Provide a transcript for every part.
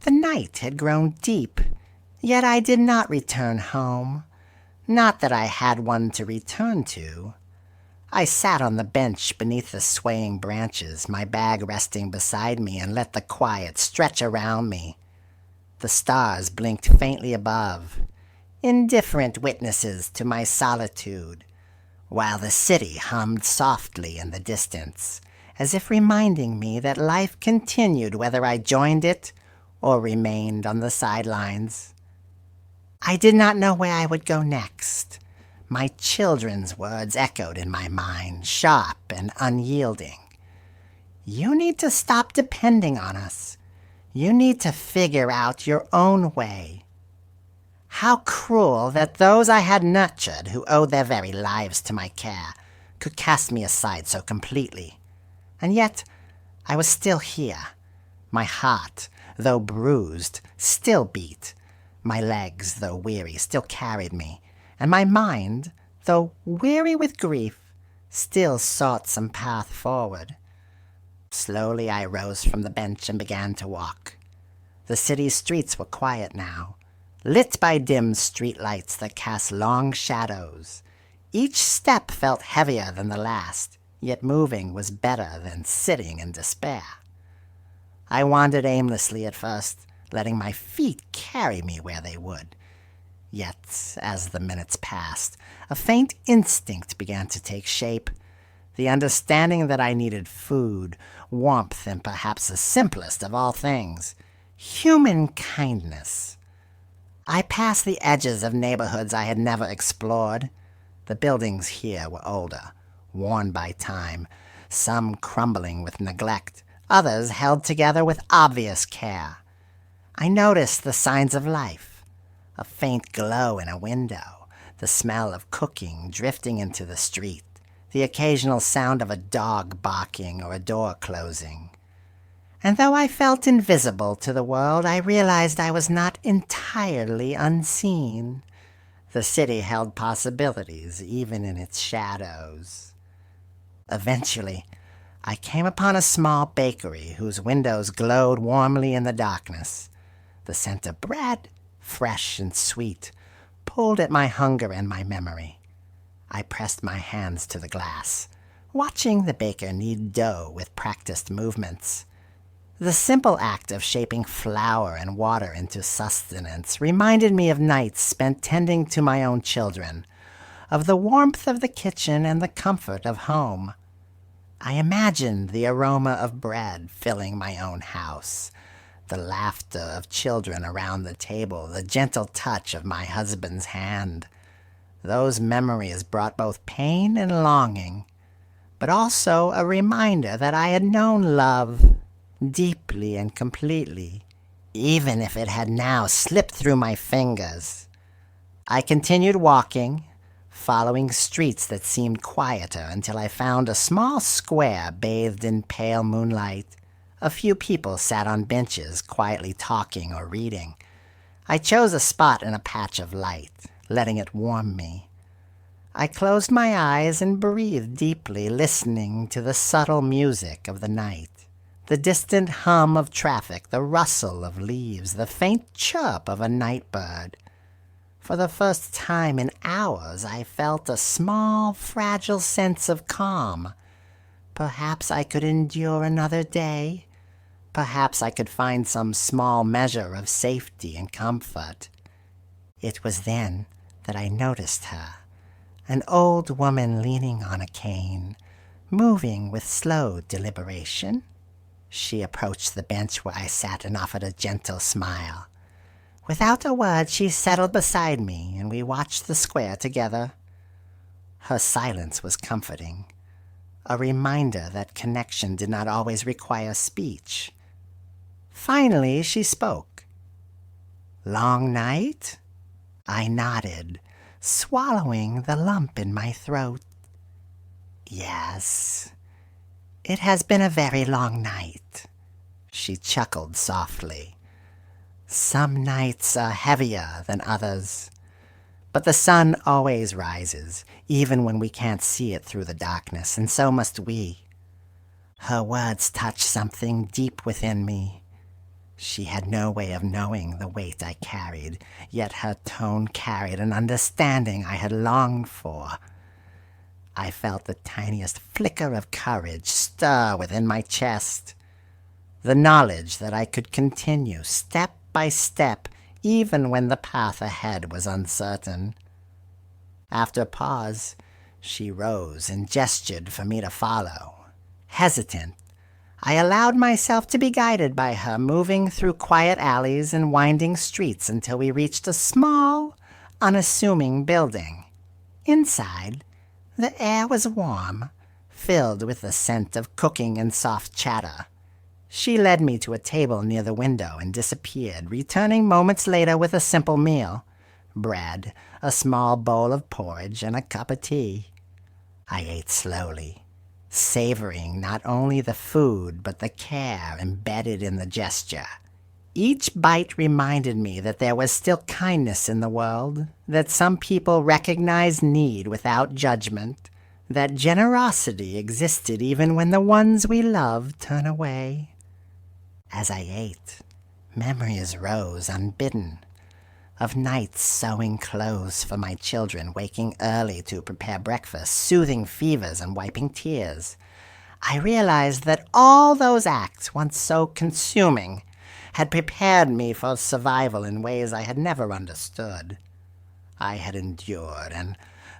The night had grown deep, yet I did not return home. Not that I had one to return to. I sat on the bench beneath the swaying branches, my bag resting beside me, and let the quiet stretch around me. The stars blinked faintly above, indifferent witnesses to my solitude, while the city hummed softly in the distance, as if reminding me that life continued whether I joined it or remained on the sidelines. I did not know where I would go next. My children's words echoed in my mind, sharp and unyielding. You need to stop depending on us. You need to figure out your own way. How cruel that those I had nurtured, who owed their very lives to my care, could cast me aside so completely. And yet I was still here. My heart, though bruised, still beat. My legs, though weary, still carried me, and my mind, though weary with grief, still sought some path forward. Slowly I rose from the bench and began to walk. The city's streets were quiet now, lit by dim street lights that cast long shadows. Each step felt heavier than the last, yet moving was better than sitting in despair. I wandered aimlessly at first, letting my feet carry me where they would. Yet, as the minutes passed, a faint instinct began to take shape, the understanding that I needed food, warmth, and perhaps the simplest of all things, human kindness. I passed the edges of neighborhoods I had never explored. The buildings here were older, worn by time, some crumbling with neglect, others held together with obvious care. I noticed the signs of life, a faint glow in a window, the smell of cooking drifting into the street, the occasional sound of a dog barking or a door closing. And though I felt invisible to the world, I realized I was not entirely unseen. The city held possibilities, even in its shadows. Eventually, I came upon a small bakery whose windows glowed warmly in the darkness. The scent of bread, fresh and sweet, pulled at my hunger and my memory. I pressed my hands to the glass, watching the baker knead dough with practiced movements. The simple act of shaping flour and water into sustenance reminded me of nights spent tending to my own children, of the warmth of the kitchen and the comfort of home. I imagined the aroma of bread filling my own house, the laughter of children around the table, the gentle touch of my husband's hand. Those memories brought both pain and longing, but also a reminder that I had known love deeply and completely, even if it had now slipped through my fingers. I continued walking, following streets that seemed quieter until I found a small square bathed in pale moonlight. A few people sat on benches, quietly talking or reading. I chose a spot in a patch of light, letting it warm me. I closed my eyes and breathed deeply, listening to the subtle music of the night. The distant hum of traffic, the rustle of leaves, the faint chirp of a night bird. For the first time in hours, I felt a small, fragile sense of calm. Perhaps I could endure another day. Perhaps I could find some small measure of safety and comfort. It was then that I noticed her, an old woman leaning on a cane, moving with slow deliberation. She approached the bench where I sat and offered a gentle smile. Without a word, she settled beside me, and we watched the square together. Her silence was comforting, a reminder that connection did not always require speech. Finally, she spoke. "Long night?" I nodded, swallowing the lump in my throat. "Yes, it has been a very long night." She chuckled softly. "Some nights are heavier than others, but the sun always rises, even when we can't see it through the darkness, and so must we." Her words touched something deep within me. She had no way of knowing the weight I carried, yet her tone carried an understanding I had longed for. I felt the tiniest flicker of courage stir within my chest. The knowledge that I could continue step by step, even when the path ahead was uncertain. After a pause, she rose and gestured for me to follow. Hesitant, I allowed myself to be guided by her, moving through quiet alleys and winding streets until we reached a small, unassuming building. Inside, the air was warm, filled with the scent of cooking and soft chatter. She led me to a table near the window and disappeared, returning moments later with a simple meal: bread, a small bowl of porridge, and a cup of tea. I ate slowly, savoring not only the food but the care embedded in the gesture. Each bite reminded me that there was still kindness in the world, that some people recognized need without judgment, that generosity existed even when the ones we love turn away. As I ate, memories rose unbidden, of nights sewing clothes for my children, waking early to prepare breakfast, soothing fevers, and wiping tears. I realized that all those acts, once so consuming, had prepared me for survival in ways I had never understood. I had endured, and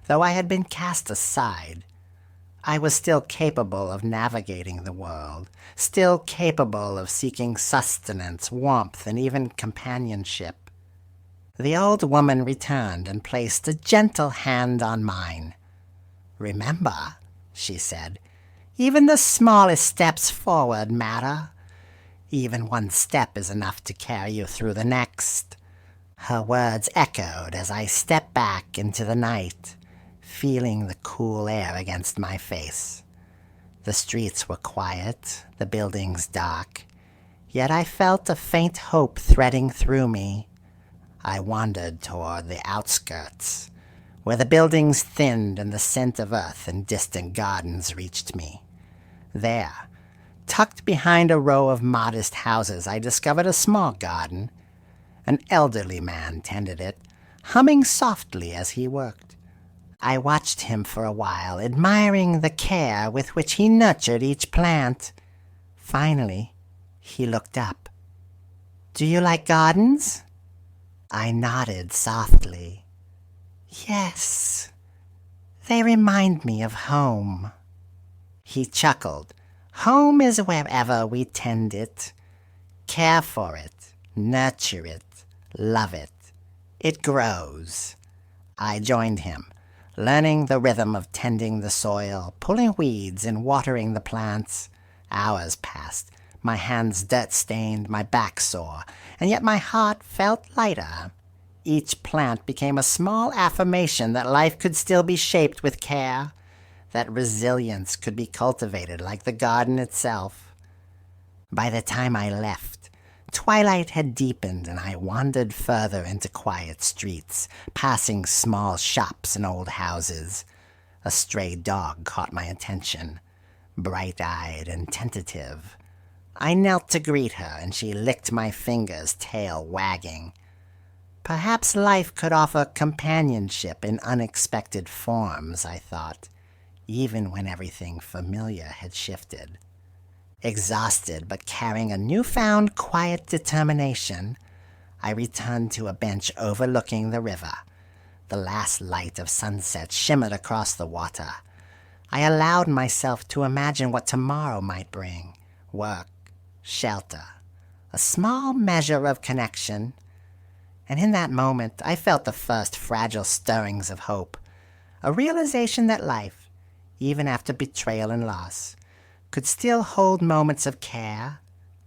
though I had been cast aside, I was still capable of navigating the world, still capable of seeking sustenance, warmth, and even companionship. The old woman returned and placed a gentle hand on mine. "Remember," she said, "even the smallest steps forward matter. Even one step is enough to carry you through the next." Her words echoed as I stepped back into the night, feeling the cool air against my face. The streets were quiet, the buildings dark, yet I felt a faint hope threading through me. I wandered toward the outskirts, where the buildings thinned and the scent of earth and distant gardens reached me. There, tucked behind a row of modest houses, I discovered a small garden. An elderly man tended it, humming softly as he worked. I watched him for a while, admiring the care with which he nurtured each plant. Finally, he looked up. "Do you like gardens?" I nodded softly. "Yes, they remind me of home." He chuckled. "Home is wherever we tend it, care for it, nurture it, love it. It grows." I joined him, learning the rhythm of tending the soil, pulling weeds and watering the plants. Hours passed, my hands dirt-stained, my back sore, and yet my heart felt lighter. Each plant became a small affirmation that life could still be shaped with care, that resilience could be cultivated like the garden itself. By the time I left, twilight had deepened, and I wandered further into quiet streets, passing small shops and old houses. A stray dog caught my attention, bright-eyed and tentative. I knelt to greet her, and she licked my fingers, tail wagging. Perhaps life could offer companionship in unexpected forms, I thought, even when everything familiar had shifted. Exhausted but carrying a newfound quiet determination, I returned to a bench overlooking the river. The last light of sunset shimmered across the water. I allowed myself to imagine what tomorrow might bring: work, shelter, a small measure of connection. And in that moment, I felt the first fragile stirrings of hope, a realization that life, even after betrayal and loss, could still hold moments of care,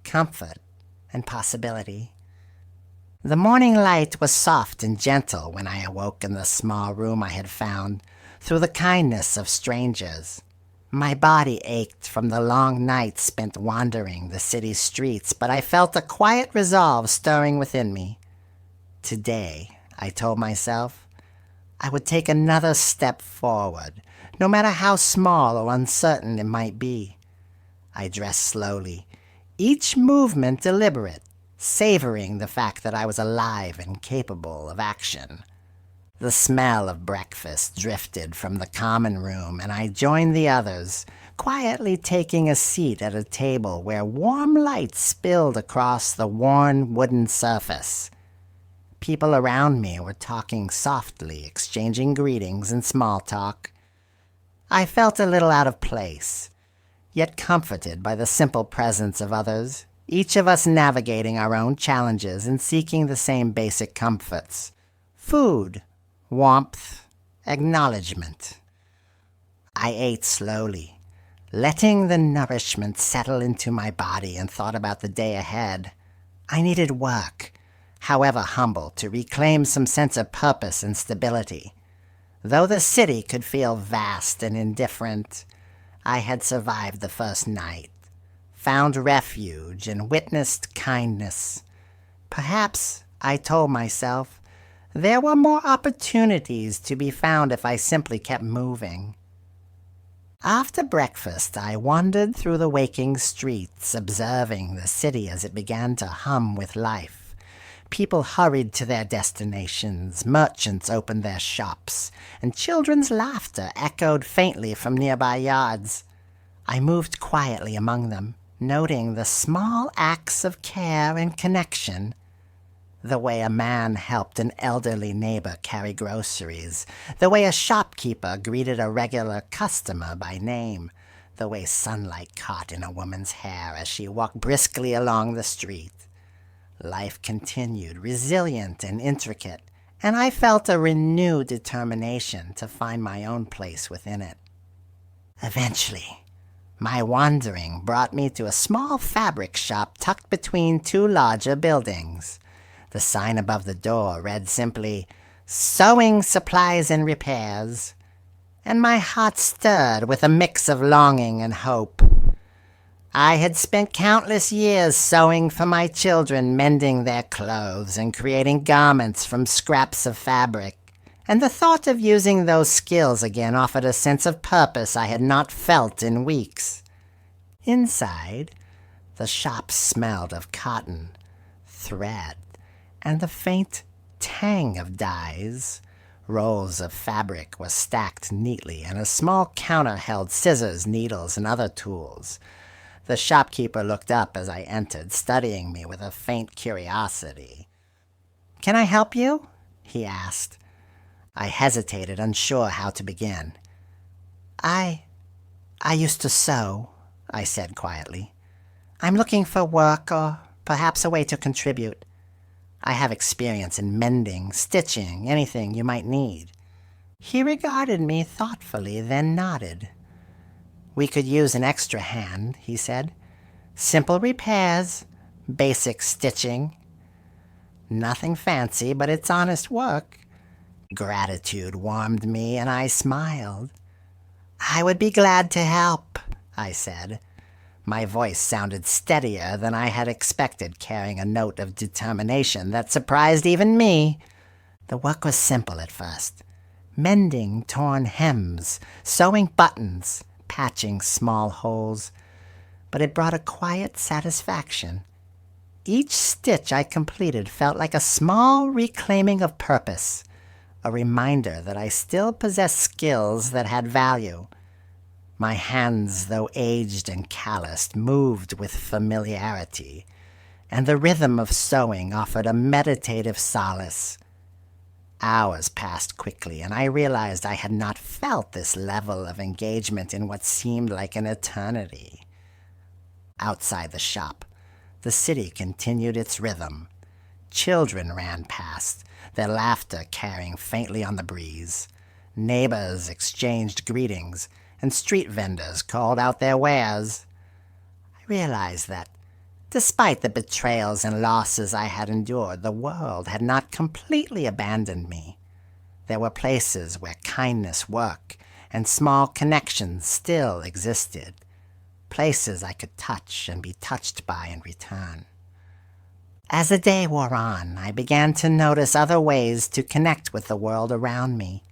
comfort, and possibility. The morning light was soft and gentle when I awoke in the small room I had found through the kindness of strangers. My body ached from the long night spent wandering the city's streets, but I felt a quiet resolve stirring within me. Today, I told myself, I would take another step forward, no matter how small or uncertain it might be. I dressed slowly, each movement deliberate, savoring the fact that I was alive and capable of action. The smell of breakfast drifted from the common room, and I joined the others, quietly taking a seat at a table where warm light spilled across the worn wooden surface. People around me were talking softly, exchanging greetings and small talk. I felt a little out of place, yet comforted by the simple presence of others, each of us navigating our own challenges and seeking the same basic comforts: food, warmth, acknowledgement. I ate slowly, letting the nourishment settle into my body, and thought about the day ahead. I needed work, however humble, to reclaim some sense of purpose and stability. Though the city could feel vast and indifferent, I had survived the first night, found refuge, and witnessed kindness. Perhaps, I told myself, there were more opportunities to be found if I simply kept moving. After breakfast, I wandered through the waking streets, observing the city as it began to hum with life. People hurried to their destinations, merchants opened their shops, and children's laughter echoed faintly from nearby yards. I moved quietly among them, noting the small acts of care and connection. The way a man helped an elderly neighbor carry groceries, the way a shopkeeper greeted a regular customer by name, the way sunlight caught in a woman's hair as she walked briskly along the street. Life continued, resilient and intricate, and I felt a renewed determination to find my own place within it. Eventually, my wandering brought me to a small fabric shop tucked between two larger buildings. The sign above the door read simply, "Sewing Supplies and Repairs," and my heart stirred with a mix of longing and hope. I had spent countless years sewing for my children, mending their clothes and creating garments from scraps of fabric, and the thought of using those skills again offered a sense of purpose I had not felt in weeks. Inside, the shop smelled of cotton, thread, and the faint tang of dyes. Rolls of fabric were stacked neatly, and a small counter held scissors, needles, and other tools. The shopkeeper looked up as I entered, studying me with a faint curiosity. "Can I help you?" he asked. I hesitated, unsure how to begin. I used to sew," I said quietly. "I'm looking for work, or perhaps a way to contribute. I have experience in mending, stitching, anything you might need." He regarded me thoughtfully, then nodded. "We could use an extra hand," he said. "Simple repairs, basic stitching. Nothing fancy, but it's honest work." Gratitude warmed me, and I smiled. "I would be glad to help," I said. My voice sounded steadier than I had expected, carrying a note of determination that surprised even me. The work was simple at first: mending torn hems, sewing buttons, patching small holes. But it brought a quiet satisfaction. Each stitch I completed felt like a small reclaiming of purpose, a reminder that I still possessed skills that had value. My hands, though aged and calloused, moved with familiarity, and the rhythm of sewing offered a meditative solace. Hours passed quickly, and I realized I had not felt this level of engagement in what seemed like an eternity. Outside the shop, the city continued its rhythm. Children ran past, their laughter carrying faintly on the breeze. Neighbors exchanged greetings, and street vendors called out their wares. I realized that, despite the betrayals and losses I had endured, the world had not completely abandoned me. There were places where kindness, work, and small connections still existed. Places I could touch and be touched by in return. As the day wore on, I began to notice other ways to connect with the world around me.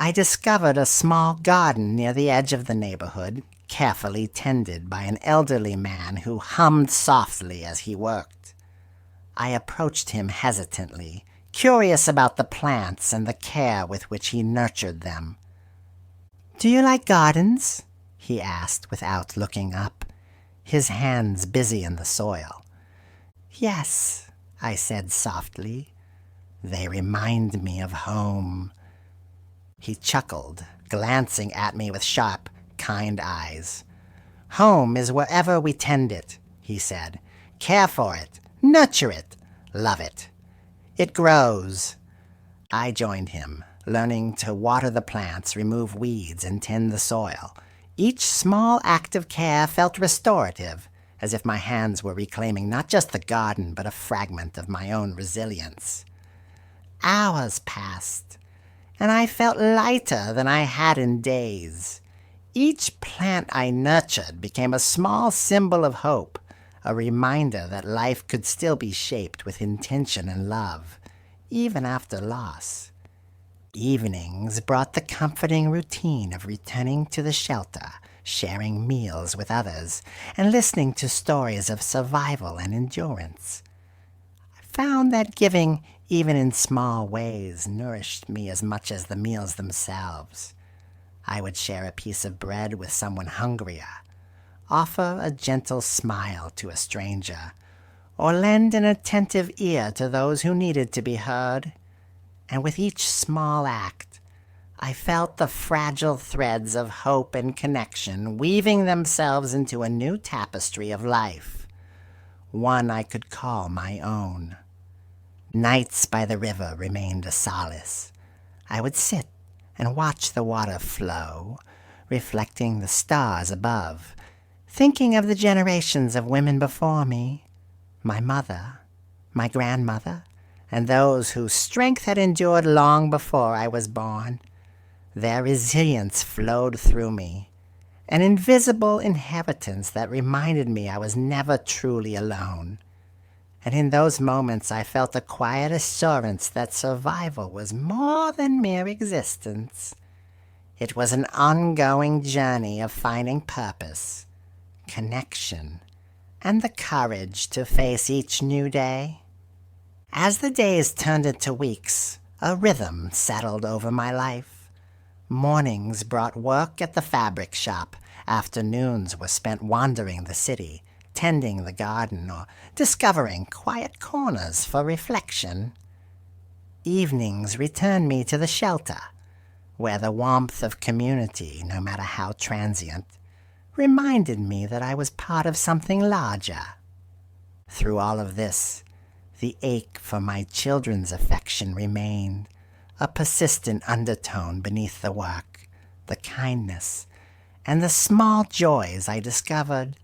I discovered a small garden near the edge of the neighborhood, carefully tended by an elderly man who hummed softly as he worked. I approached him hesitantly, curious about the plants and the care with which he nurtured them. "Do you like gardens?" he asked without looking up, his hands busy in the soil. "Yes," I said softly. "They remind me of home." He chuckled, glancing at me with sharp, kind eyes. "Home is wherever we tend it," he said. "Care for it, nurture it, love it. It grows." I joined him, learning to water the plants, remove weeds, and tend the soil. Each small act of care felt restorative, as if my hands were reclaiming not just the garden, but a fragment of my own resilience. Hours passed, and I felt lighter than I had in days. Each plant I nurtured became a small symbol of hope, a reminder that life could still be shaped with intention and love, even after loss. Evenings brought the comforting routine of returning to the shelter, sharing meals with others, and listening to stories of survival and endurance. I found that giving, even in small ways, nourished me as much as the meals themselves. I would share a piece of bread with someone hungrier, offer a gentle smile to a stranger, or lend an attentive ear to those who needed to be heard. And with each small act, I felt the fragile threads of hope and connection weaving themselves into a new tapestry of life, one I could call my own. Nights by the river remained a solace. I would sit and watch the water flow, reflecting the stars above, thinking of the generations of women before me, my mother, my grandmother, and those whose strength had endured long before I was born. Their resilience flowed through me, an invisible inheritance that reminded me I was never truly alone. And in those moments I felt a quiet assurance that survival was more than mere existence. It was an ongoing journey of finding purpose, connection, and the courage to face each new day. As the days turned into weeks, a rhythm settled over my life. Mornings brought work at the fabric shop. Afternoons were spent wandering the city, tending the garden, or discovering quiet corners for reflection. Evenings returned me to the shelter, where the warmth of community, no matter how transient, reminded me that I was part of something larger. Through all of this, the ache for my children's affection remained, a persistent undertone beneath the work, the kindness, and the small joys I discovered.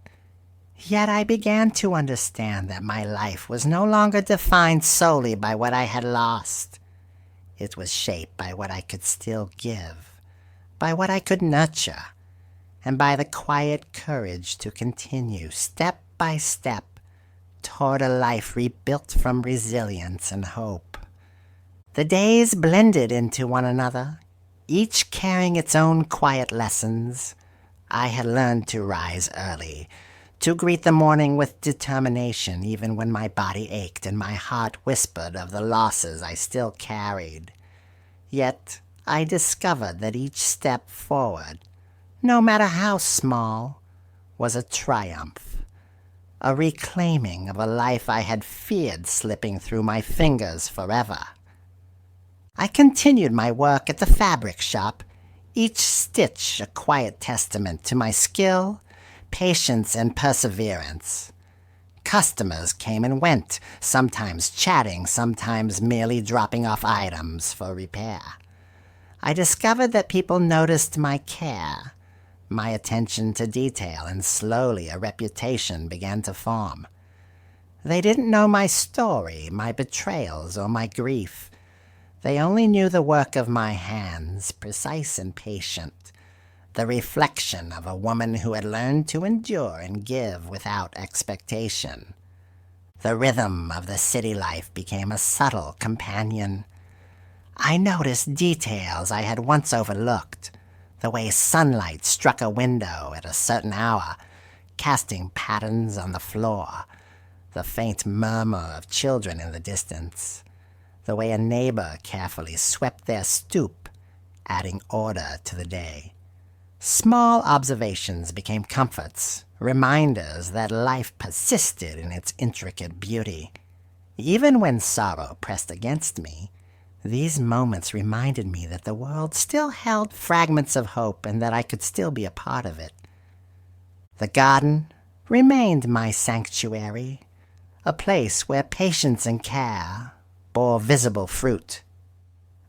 Yet I began to understand that my life was no longer defined solely by what I had lost. It was shaped by what I could still give, by what I could nurture, and by the quiet courage to continue step by step toward a life rebuilt from resilience and hope. The days blended into one another, each carrying its own quiet lessons. I had learned to rise early, to greet the morning with determination even when my body ached and my heart whispered of the losses I still carried. Yet I discovered that each step forward, no matter how small, was a triumph, a reclaiming of a life I had feared slipping through my fingers forever. I continued my work at the fabric shop, each stitch a quiet testament to my skill, patience, and perseverance. Customers came and went, sometimes chatting, sometimes merely dropping off items for repair. I discovered that people noticed my care, my attention to detail, and slowly a reputation began to form. They didn't know my story, my betrayals, or my grief. They only knew the work of my hands, precise and patient, the reflection of a woman who had learned to endure and give without expectation. The rhythm of the city life became a subtle companion. I noticed details I had once overlooked, the way sunlight struck a window at a certain hour, casting patterns on the floor, the faint murmur of children in the distance, the way a neighbor carefully swept their stoop, adding order to the day. Small observations became comforts, reminders that life persisted in its intricate beauty. Even when sorrow pressed against me, these moments reminded me that the world still held fragments of hope and that I could still be a part of it. The garden remained my sanctuary, a place where patience and care bore visible fruit.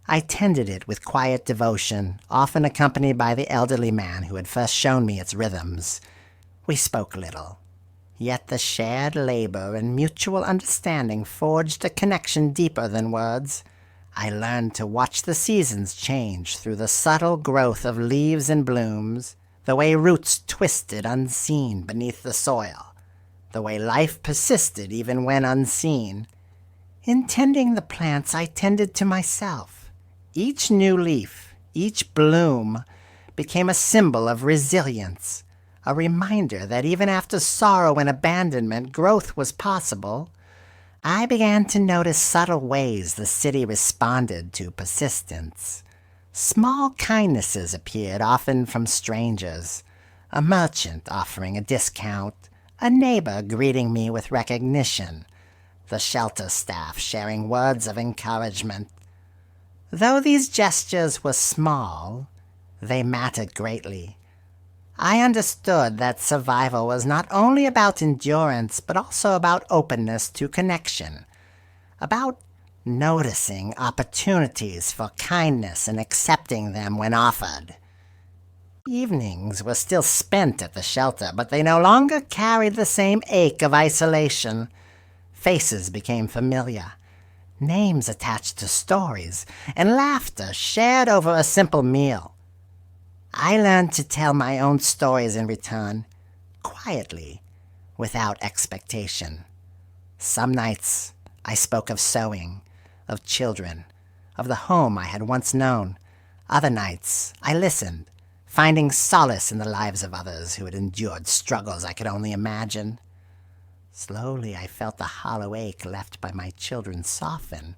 I tended it with quiet devotion, often accompanied by the elderly man who had first shown me its rhythms. We spoke little, yet the shared labor and mutual understanding forged a connection deeper than words. I learned to watch the seasons change through the subtle growth of leaves and blooms, the way roots twisted unseen beneath the soil, the way life persisted even when unseen. In tending the plants, I tended to myself. Each new leaf, each bloom, became a symbol of resilience, a reminder that even after sorrow and abandonment, growth was possible. I began to notice subtle ways the city responded to persistence. Small kindnesses appeared, often from strangers, a merchant offering a discount, a neighbor greeting me with recognition, the shelter staff sharing words of encouragement. Though these gestures were small, they mattered greatly. I understood that survival was not only about endurance, but also about openness to connection, about noticing opportunities for kindness and accepting them when offered. Evenings were still spent at the shelter, but they no longer carried the same ache of isolation. Faces became familiar, names attached to stories, and laughter shared over a simple meal. I learned to tell my own stories in return, quietly, without expectation. Some nights I spoke of sewing, of children, of the home I had once known. Other nights I listened, finding solace in the lives of others who had endured struggles I could only imagine. Slowly I felt the hollow ache left by my children soften,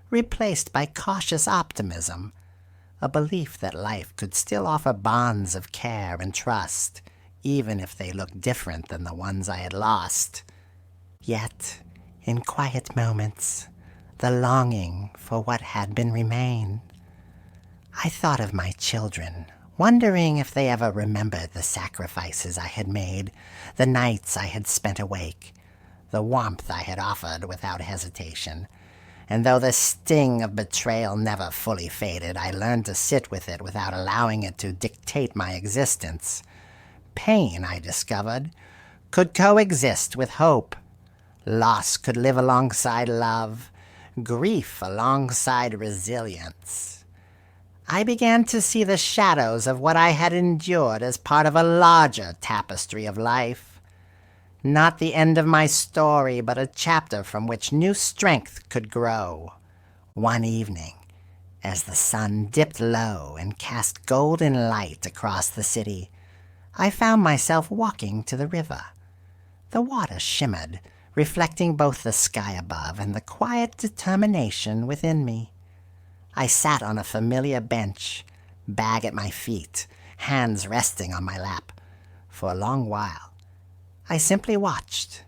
replaced by cautious optimism, a belief that life could still offer bonds of care and trust, even if they looked different than the ones I had lost. Yet, in quiet moments, the longing for what had been remained. I thought of my children, wondering if they ever remembered the sacrifices I had made, the nights I had spent awake, the warmth I had offered without hesitation. And though the sting of betrayal never fully faded, I learned to sit with it without allowing it to dictate my existence. Pain, I discovered, could coexist with hope. Loss could live alongside love, grief alongside resilience. I began to see the shadows of what I had endured as part of a larger tapestry of life. Not the end of my story, but a chapter from which new strength could grow. One evening, as the sun dipped low and cast golden light across the city, I found myself walking to the river. The water shimmered, reflecting both the sky above and the quiet determination within me. I sat on a familiar bench, bag at my feet, hands resting on my lap. For a long while, I simply watched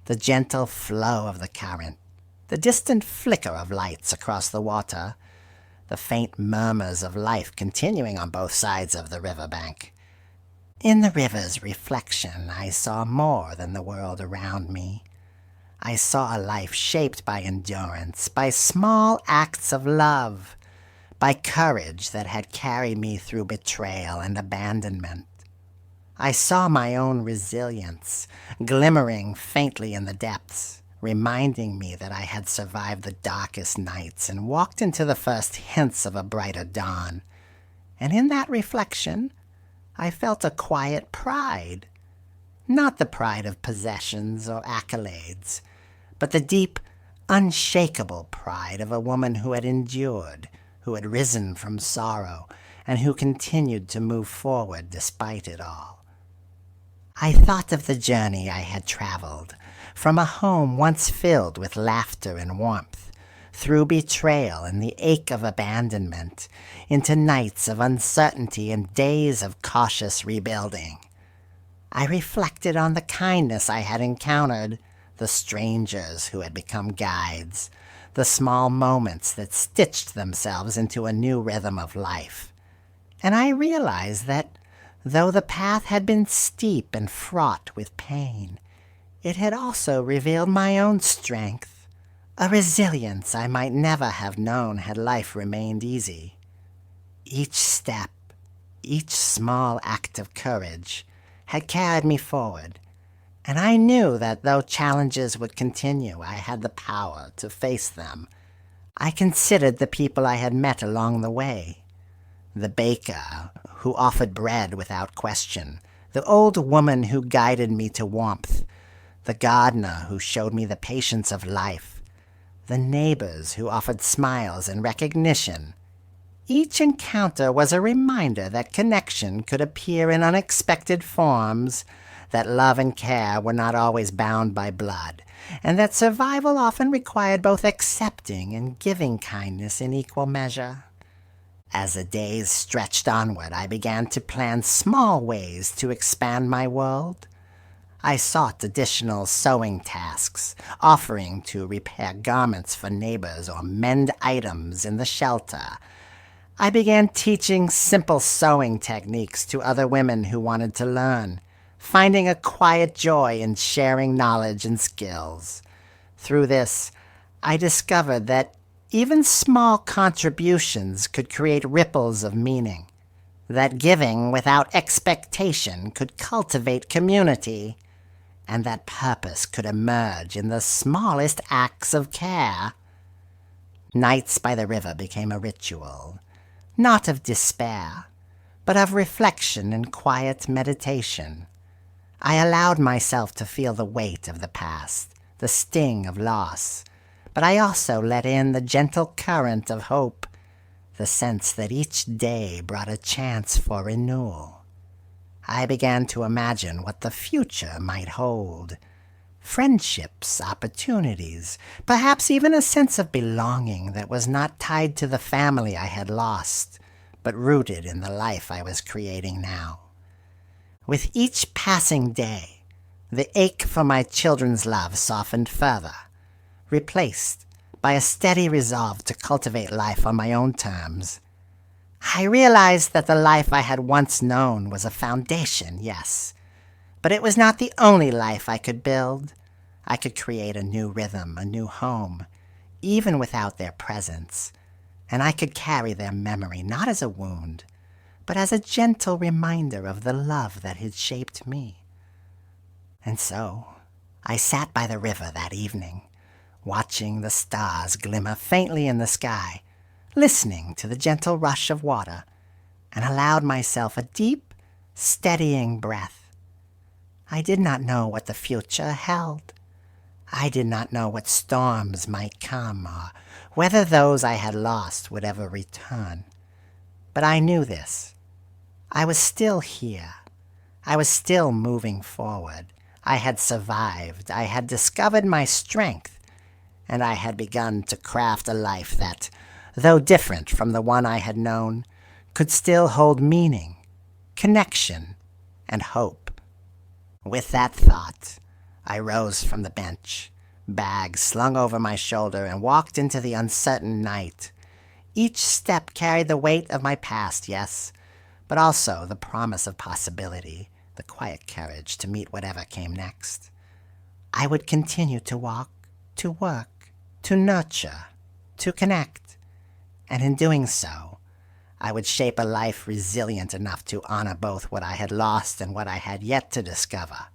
the gentle flow of the current, the distant flicker of lights across the water, the faint murmurs of life continuing on both sides of the riverbank. In the river's reflection, I saw more than the world around me. I saw a life shaped by endurance, by small acts of love, by courage that had carried me through betrayal and abandonment. I saw my own resilience, glimmering faintly in the depths, reminding me that I had survived the darkest nights and walked into the first hints of a brighter dawn. And in that reflection, I felt a quiet pride. Not the pride of possessions or accolades, but the deep, unshakable pride of a woman who had endured, who had risen from sorrow, and who continued to move forward despite it all. I thought of the journey I had traveled, from a home once filled with laughter and warmth, through betrayal and the ache of abandonment, into nights of uncertainty and days of cautious rebuilding. I reflected on the kindness I had encountered, the strangers who had become guides, the small moments that stitched themselves into a new rhythm of life. And I realized that, though the path had been steep and fraught with pain, it had also revealed my own strength, a resilience I might never have known had life remained easy. Each step, each small act of courage, had carried me forward, and I knew that though challenges would continue, I had the power to face them. I considered the people I had met along the way. The baker who offered bread without question, the old woman who guided me to warmth, the gardener who showed me the patience of life, the neighbors who offered smiles and recognition. Each encounter was a reminder that connection could appear in unexpected forms, that love and care were not always bound by blood, and that survival often required both accepting and giving kindness in equal measure. As the days stretched onward, I began to plan small ways to expand my world. I sought additional sewing tasks, offering to repair garments for neighbors or mend items in the shelter. I began teaching simple sewing techniques to other women who wanted to learn, finding a quiet joy in sharing knowledge and skills. Through this, I discovered that even small contributions could create ripples of meaning, that giving without expectation could cultivate community, and that purpose could emerge in the smallest acts of care. Nights by the river became a ritual, not of despair, but of reflection and quiet meditation. I allowed myself to feel the weight of the past, the sting of loss, but I also let in the gentle current of hope, the sense that each day brought a chance for renewal. I began to imagine what the future might hold. Friendships, opportunities, perhaps even a sense of belonging that was not tied to the family I had lost, but rooted in the life I was creating now. With each passing day, the ache for my children's love softened further, replaced by a steady resolve to cultivate life on my own terms. I realized that the life I had once known was a foundation, yes, but it was not the only life I could build. I could create a new rhythm, a new home, even without their presence, and I could carry their memory not as a wound, but as a gentle reminder of the love that had shaped me. And so, I sat by the river that evening, watching the stars glimmer faintly in the sky, listening to the gentle rush of water, and allowed myself a deep, steadying breath. I did not know what the future held. I did not know what storms might come, or whether those I had lost would ever return. But I knew this. I was still here. I was still moving forward. I had survived. I had discovered my strength, and I had begun to craft a life that, though different from the one I had known, could still hold meaning, connection, and hope. With that thought, I rose from the bench, bag slung over my shoulder, and walked into the uncertain night. Each step carried the weight of my past, yes, but also the promise of possibility, the quiet courage to meet whatever came next. I would continue to walk, to work, to nurture, to connect, and in doing so, I would shape a life resilient enough to honor both what I had lost and what I had yet to discover.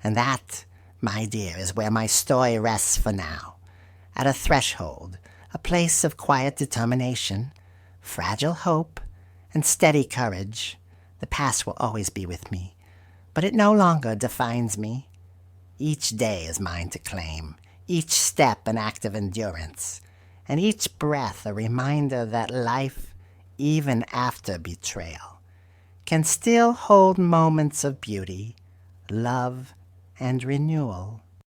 And that, my dear, is where my story rests for now, at a threshold, a place of quiet determination, fragile hope, and steady courage. The past will always be with me, but it no longer defines me. Each day is mine to claim, each step an act of endurance, and each breath a reminder that life, even after betrayal, can still hold moments of beauty, love, and renewal.